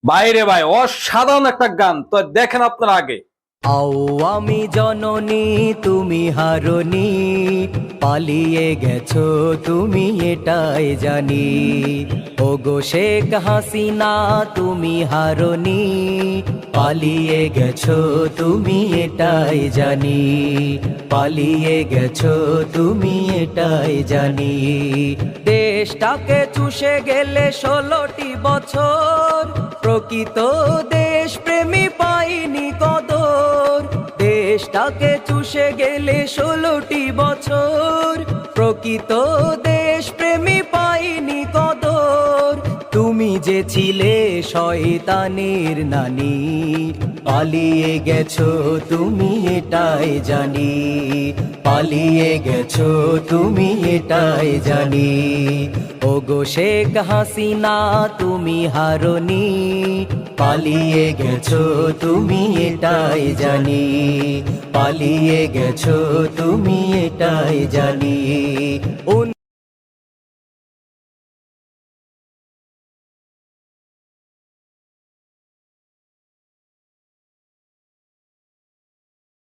বাইরে ভাই অসাধারণ একটা গান তো দেখেন আপনারা আগে। আও আমি জননী তুমি হারনি, পালিয়ে গেছো তুমি এটাই জানি। ওগো শেখ হাসিনা তুমি হারনি, পালিয়ে গেছো তুমি এটাই জানি। পালিয়ে গেছো তুমি এটাই জানি। দেশটাকে চুষে গেলে 16টি বছর, প্রকৃত দেশ প্রেমী পাইনি কদর। দেশটাকে চুষে গেলে 16টি বছর, প্রকৃত দেশ প্রেমী পাইনি কদর। তুমি যে ছিলে শয়তানের নানি, পালিয়ে গেছো তুমি এটাই জানি। পালিয়ে গেছো তুমি এটাই জানি। ওগো শেখ হাসিনা তুমি হারনি, পালিয়ে গেছো তুমি এটাই জানি। পালিয়ে গেছো তুমি এটাই জানি।